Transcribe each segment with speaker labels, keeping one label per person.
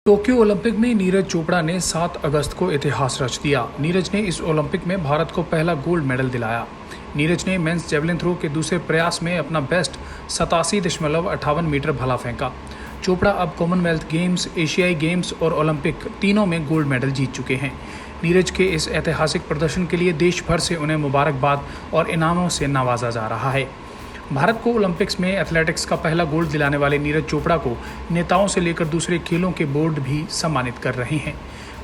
Speaker 1: Tokyo Olympic में नीरज चोपड़ा ने 7 अगस्त को इतिहास रच दिया। नीरज ने इस ओलंपिक में भारत को पहला गोल्ड मेडल दिलाया। नीरज ने मेंस जेवलिन थ्रो के दूसरे प्रयास में अपना बेस्ट 87.58 मीटर भाला फेंका। चोपड़ा अब कॉमनवेल्थ गेम्स, एशियाई गेम्स और ओलंपिक तीनों में गोल्ड मेडल जीत चुके हैं। नीरज के इस ऐतिहासिक प्रदर्शन के लिए देश भर से उन्हें मुबारकबाद और इनामों से नवाजा जा रहा है। भारत को ओलंपिक्स में एथलेटिक्स का पहला गोल्ड दिलाने वाले नीरज चोपड़ा को नेताओं से लेकर दूसरे खेलों के बोर्ड भी सम्मानित कर रहे हैं।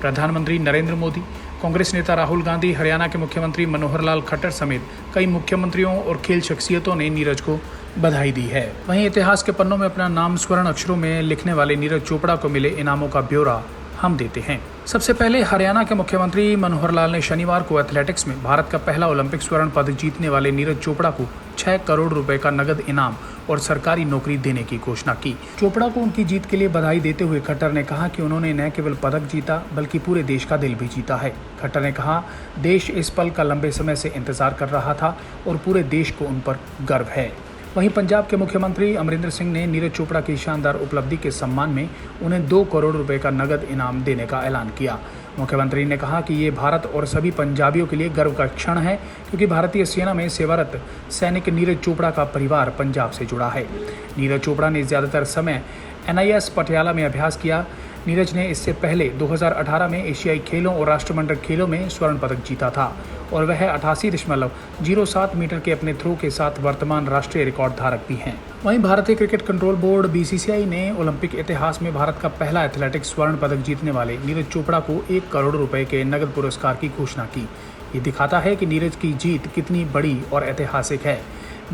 Speaker 1: प्रधानमंत्री नरेंद्र मोदी, कांग्रेस नेता राहुल गांधी, हरियाणा के मुख्यमंत्री मनोहर लाल खट्टर समेत कई मुख्यमंत्रियों और खेल शख्सियतों ने नीरज को बधाई दी है। वहीं इतिहास के पन्नों में अपना नाम स्वर्ण अक्षरों में लिखने वाले नीरज चोपड़ा को मिले इनामों का ब्यौरा हम देते हैं। सबसे पहले हरियाणा के मुख्यमंत्री मनोहर लाल ने शनिवार को एथलेटिक्स में भारत का पहला ओलंपिक स्वर्ण पदक जीतने वाले नीरज चोपड़ा को 6 करोड़ रुपए का नगद इनाम और सरकारी नौकरी देने की घोषणा की। चोपड़ा को उनकी जीत के लिए बधाई देते हुए खट्टर ने कहा कि उन्होंने न केवल पदक जीता बल्कि पूरे देश का दिल भी जीता है। खट्टर ने कहा, देश इस पल का लंबे समय से इंतजार कर रहा था और पूरे देश को उन पर गर्व है। वहीं पंजाब के मुख्यमंत्री अमरिंदर सिंह ने नीरज चोपड़ा की शानदार उपलब्धि के सम्मान में उन्हें 2 करोड़ रुपए का नगद इनाम देने का ऐलान किया। मुख्यमंत्री ने कहा कि ये भारत और सभी पंजाबियों के लिए गर्व का क्षण है, क्योंकि भारतीय सेना में सेवारत सैनिक नीरज चोपड़ा का परिवार पंजाब से जुड़ा है। नीरज चोपड़ा ने ज़्यादातर समय NIS पटियाला में अभ्यास किया। नीरज ने इससे पहले 2018 में एशियाई खेलों और राष्ट्रमंडल खेलों में स्वर्ण पदक जीता था और वह 88.07 मीटर के अपने थ्रो के साथ वर्तमान राष्ट्रीय रिकॉर्ड धारक भी हैं। वहीं भारतीय क्रिकेट कंट्रोल बोर्ड BCCI ने ओलंपिक इतिहास में भारत का पहला एथलेटिक्स स्वर्ण पदक जीतने वाले नीरज चोपड़ा को 1 करोड़ रुपए के नगद पुरस्कार की घोषणा की। ये दिखाता है कि नीरज की जीत कितनी बड़ी और ऐतिहासिक है।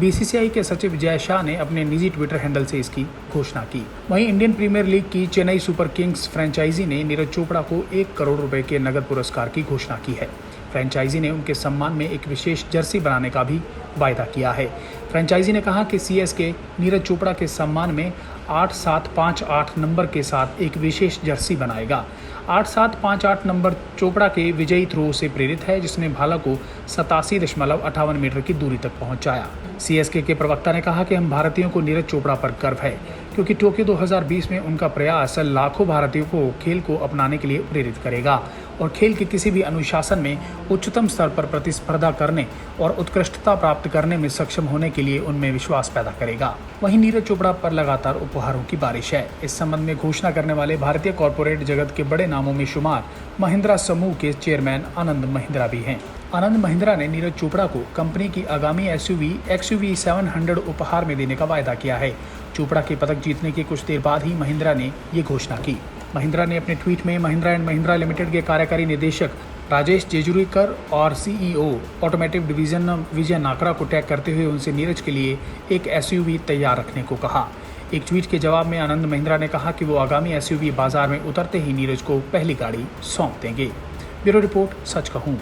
Speaker 1: BCCI के सचिव जय शाह ने अपने निजी ट्विटर हैंडल से इसकी घोषणा की। वहीं इंडियन प्रीमियर लीग की चेन्नई सुपर किंग्स फ्रेंचाइजी ने नीरज चोपड़ा को 1 करोड़ रुपए के नगद पुरस्कार की घोषणा की है। फ्रेंचाइजी ने उनके सम्मान में एक विशेष जर्सी बनाने का भी वायदा किया है। फ्रेंचाइजी ने कहा कि CSK नीरज चोपड़ा के सम्मान में 8758 नंबर के साथ एक विशेष जर्सी बनाएगा। 8758 नंबर चोपड़ा के विजयी थ्रो से प्रेरित है, जिसने भाला को 87.58 मीटर की दूरी तक पहुंचाया। CSK के प्रवक्ता ने कहा कि हम भारतीयों को नीरज चोपड़ा पर गर्व है, क्योंकि टोक्यो 2020 में उनका प्रयास लाखों भारतीयों को खेल को अपनाने के लिए प्रेरित करेगा और खेल के किसी भी अनुशासन में उच्चतम स्तर पर प्रतिस्पर्धा करने और उत्कृष्टता प्राप्त करने में सक्षम होने के लिए उनमें विश्वास पैदा करेगा। वहीं नीरज चोपड़ा पर लगातार उपहारों की बारिश है। इस संबंध में घोषणा करने वाले भारतीय कॉर्पोरेट जगत के बड़े नामों में शुमार महिंद्रा समूह के चेयरमैन आनंद महिंद्रा भी हैं। आनंद महिंद्रा ने नीरज चोपड़ा को कंपनी की आगामी XUV 700 उपहार में देने का वायदा किया है। चोपड़ा के पदक जीतने के कुछ देर बाद ही महिंद्रा ने ये घोषणा की। महिंद्रा ने अपने ट्वीट में महिंद्रा एंड महिंद्रा लिमिटेड के कार्यकारी निदेशक राजेश जेजुरीकर और CEO ऑटोमेटिव डिवीजन विजय नाकरा को टैग करते हुए उनसे नीरज के लिए एक SUV तैयार रखने को कहा। एक ट्वीट के जवाब में आनंद महिंद्रा ने कहा कि वो आगामी SUV बाजार में उतरते ही नीरज को पहली गाड़ी सौंप देंगे। ब्यूरो रिपोर्ट, सच कहूँ।